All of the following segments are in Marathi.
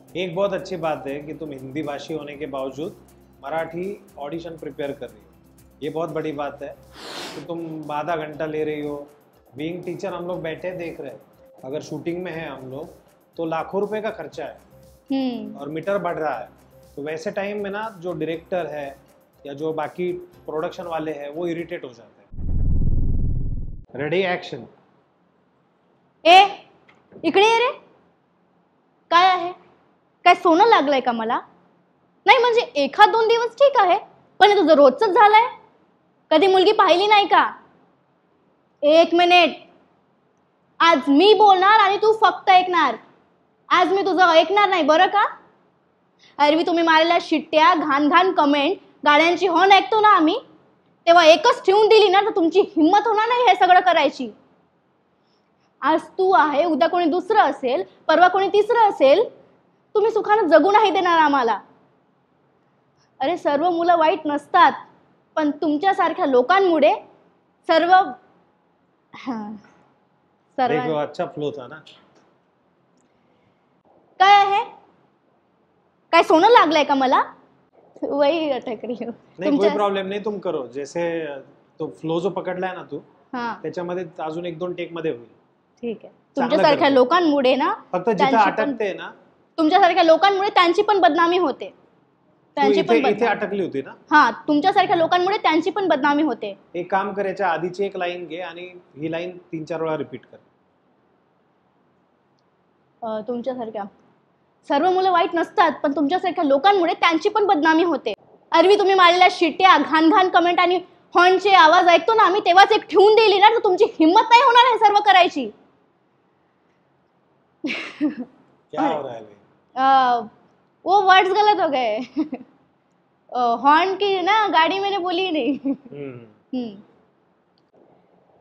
एक बहुत अच्छी बात है कि तुम हिंदी भाषी होने के बावजूद मराठी ऑडिशन प्रिपेयर कर रही हो। ये बहुत बड़ी बात है कि तुम आधा घंटा ले रही हो। बीइंग टीचर हम लोग बैठे देख रहे हैं, अगर शूटिंग में है हम लोग तो लाखों रुपए का खर्चा है और मीटर बढ़ रहा है। तो वैसे टाइम में ना जो डायरेक्टर है या जो बाकी प्रोडक्शन वाले हैं वो इरिटेट हो जाते हैं। Ready, action. ए इकडे ये रे. काय आहे? काय सोनं लागलंय का मला? नाही म्हणजे एखाद दोन दिवस ठीक आहे, पण हे तुझं रोजच झालंय. कधी मुलगी पाहिली नाही का? एक मिनिट. आज मी बोलणार आणि तू फक्त ऐकणार. आज मी तुझं ऐकणार नाही बरं का? एरवी तुम्ही मारलेल्या शिट्ट्या, घाण घाण कमेंट, गाड्यांची हॉर्न ऐकतो ना आम्ही, तेव्हा एकच ठेवून दिली ना तर तुमची हिंमत होणार नाही हे सगळं करायची. आज तू आहे, उद्या कोणी दुसरं असेल, परवा कोणी तिसरं असेल. तुम्ही सुखानं जगू नाही देणार आम्हाला. अरे सर्व मुलं वाईट नसतात, पण तुमच्यासारख्या लोकांमुळे सर्व देखो अच्छा फ्लो था ना. काय आहे? काय सोनं लागलंय का मला? वही अटक रही हो. नहीं कोई प्रॉब्लम नहीं, तुम करो जैसे. तो फ्लो जो पकडलाय ना तू, त्याच्यामध्ये अजून एक दोन टेक मध्ये होईल. ठीक आहे. तुमच्यासारख्या लोकांमुळे ना, फक्त जिथं अटकते ना, तुमच्यासारख्या लोकांमुळे त्यांची पण बदनामी होते. त्यांची पण इथे अटकली होती ना. हा, तुमच्यासारख्या लोकांमुळे त्यांची पण बदनामी होते. एक काम करायच्या आधीची एक लाईन घे आणि ही लाईन 3-4 वेळा रिपीट कर. तुमच्यासारख्या सर्व मुलं वाईट नसतात, पण तुमच्यासारख्या लोकांमुळे त्यांची पण बदनामी होते. एरवी तुम्ही मारलेल्या शिट्ट्या, घाण घाण कमेंट आणि हॉर्नचे आवाज ऐकतो ना आम्ही, तेव्हाच एक ठेवून दिली ना तर तुमची हिंमत नाही होणार हे सर्व करायची. क्या हो रहा है? वो वर्ड्स गलत हो गए. हॉर्न की ना गाड़ी मैंने बोली नहीं.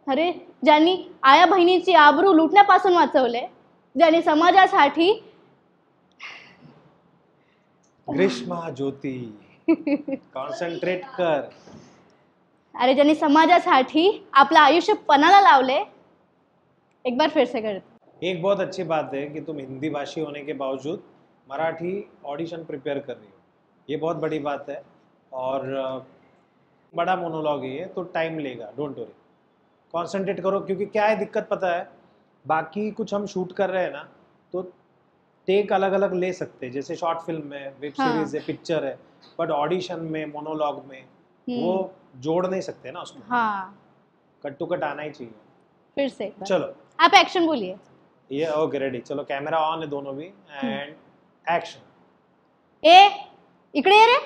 अरे ज्यांनी आया बहिणीची आबरू लुटण्यापासून वाचवले, ज्यांनी समाजासाठी ग्रीष्मा ज्योती कॉन्सन्ट्रेट कर. अरे ज्यांनी समाजासाठी आपलं आयुष्य पणाला लावले. एक बार फिर से कर. एक बहुत अच्छी बात है कि तुम हिंदी भाषी होने के बावजूद मराठी ऑडिशन प्रिपेयर कर रही हो. ये बहुत बड़ी बात है और बड़ा मोनोलॉग है ये, तो टाइम लेगा. डोंट वरी, कॉन्सेंट्रेट करो. क्योंकि क्या है दिक्कत पता है, बाकी कुछ हम शूट कर रहे हैं ना तो टेक अलग अलग ले सकते हैं, जैसे शॉर्ट फिल्म में, वेब सीरीज है, पिक्चर है. बट ऑडिशन में, मोनोलॉग में वो जोड़ नहीं सकते ना उसमें. कट टू कट आना ही चाहिए. फिर से चलो आप एक्शन बोलिए. ये ओके, रेडी. चलो कैमरा ऑन है दोनों भी एंड एक्शन. ए इकडे ये रे.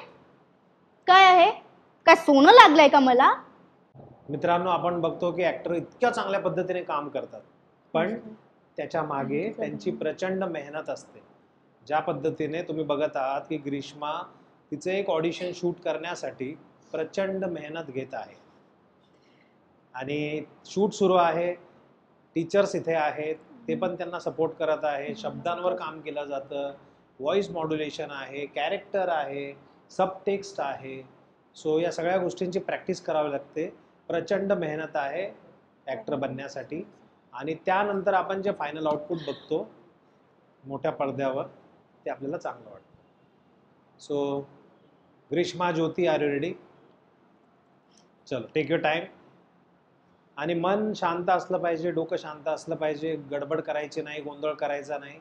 काय आहे? काय सोनं लागलंय का मला? मित्रांनो, आपण बघतो की ऍक्टर इतक्या चांगल्या पद्धतीने काम करतात, पण त्याच्या मागे त्यांची प्रचंड मेहनत असते. ज्या पद्धतीने तुम्ही बघत आहात की ग्रीष्मा तिचे एक ऑडिशन शूट करण्यासाठी प्रचंड मेहनत घेत आहे आणि शूट सुरू आहे. टीचर्स इथे आहेत, ते पण त्यांना सपोर्ट करत आहे. शब्दांवर काम केलं जातं, व्हॉइस मॉड्युलेशन आहे, कॅरेक्टर आहे, सब टेक्स्ट आहे. सो या सगळ्या गोष्टींची प्रॅक्टिस करावी लागते. प्रचंड मेहनत आहे ॲक्टर बनण्यासाठी आणि त्यानंतर आपण जे फायनल आउटपुट बघतो मोठ्या पडद्यावर ते आपल्याला चांगलं वाटतं. So Grishma Jyoti, are you ready? चलो, टेक युअर टाइम. आणि मन शांत असलं पाहिजे, डोकं शांत असलं पाहिजे. गडबड करायची नाही, गोंधळ करायचा नाही.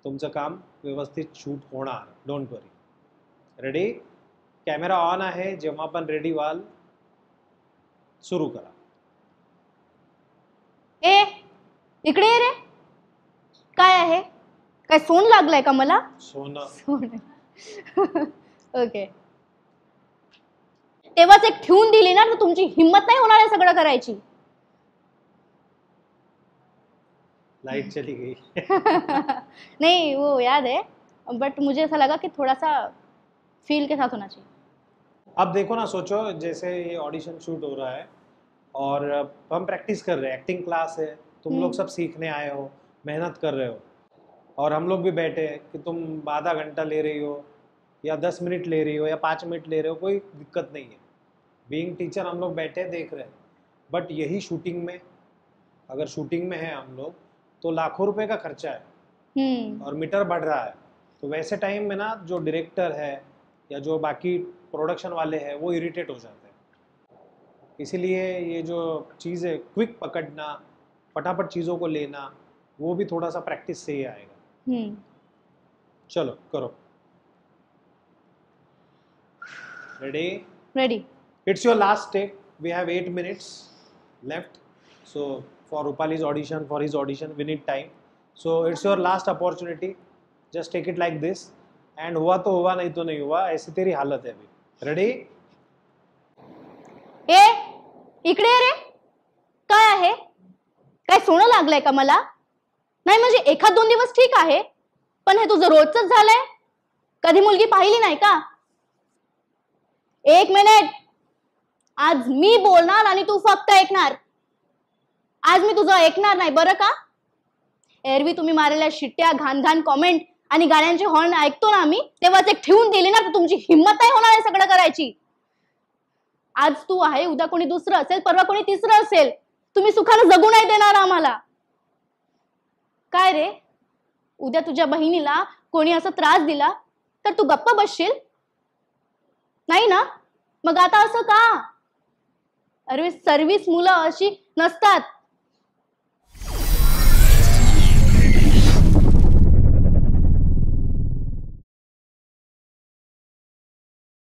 तुमचं काम व्यवस्थित शूट होणार. Don't worry. Ready? Camera on आहे. जेव्हा पण रेडी व्हाल सुरू करा. ए इकडे ये रे. काय आहे? काय सोन लागलंय का मला? सोनं. ओके. तेव्हाच एक ठेवून दिली ना तर तुमची हिंमत नाही होणार हे सगळं करायची. लाइट चली गई. नहीं वो याद है, बट मुझे ऐसा लगा कि थोड़ा सा फील के साथ होना चाहिए. अब देखो ना, सोचो जैसे ये ऑडिशन शूट हो रहा है और हम प्रैक्टिस कर रहे हैं. एक्टिंग क्लास है, तुम लोग सब सीखने आए हो, मेहनत कर रहे हो और हम लोग भी बैठे हैं कि तुम आधा घंटा ले रही हो या 10 मिनट ले रही हो या 5 मिनट ले रहे हो, कोई दिक्कत नहीं है. बीइंग टीचर हम लोग बैठे देख रहे हैं. बट यही शूटिंग में, अगर शूटिंग में है हम लोग तो लाखों रुपए का खर्चा है और मीटर बढ़ रहा है. तो वैसे टाइम में ना जो डायरेक्टर है या जो बाकी प्रोडक्शन वाले हैं वो इरिटेट हो जाते हैं। इसीलिए ये जो चीज़ है क्विक पकड़ना, फटाफट चीज़ों को लेना, वो भी थोड़ा सा प्रैक्टिस से ही आएगा। चलो करो। Ready? Ready. It's your last take. We have 8 minutes left. So for Rupali's audition, for his audition, we need time. So it's your last opportunity. Just take it like this. And हुआ तो हुआ, नहीं तो नहीं हुआ, ऐसी तेरी हालत है अभी। रेडी? ए इकडे ये रे, काय आहे? काय सोनं लागलंय का मला? नाही म्हणजे एखाद दोन दिवस ठीक आहे, पण हे तुझं रोजच झालंय? कधी मुलगी पाहिली नाही का? एक मिनिट, आज मी बोलणार आणि तू फक्त ऐकणार. आज मी तुझं ऐकणार नाही बरं का? एरवी तुम्ही मारलेल्या शिट्ट्या, घाण घाण कॉमेंट आणि गाड्यांचे हॉर्न ऐकतो ना आम्ही, तेव्हाच एक ठेवून दिली ना तर तुमची हिंमत नाही होणार आहे सगळं करायची. आज तू आहे, उद्या कोणी दुसरं असेल, परवा कोणी तिसरं असेल. तुम्ही सुखानं जगू नाही देणार आम्हाला. काय रे, उद्या तुझ्या बहिणीला कोणी असा त्रास दिला तर तू गप्प बसशील? नाही ना? मग आता असं का? अरे सर्व्हिस मुलं अशी नसतात.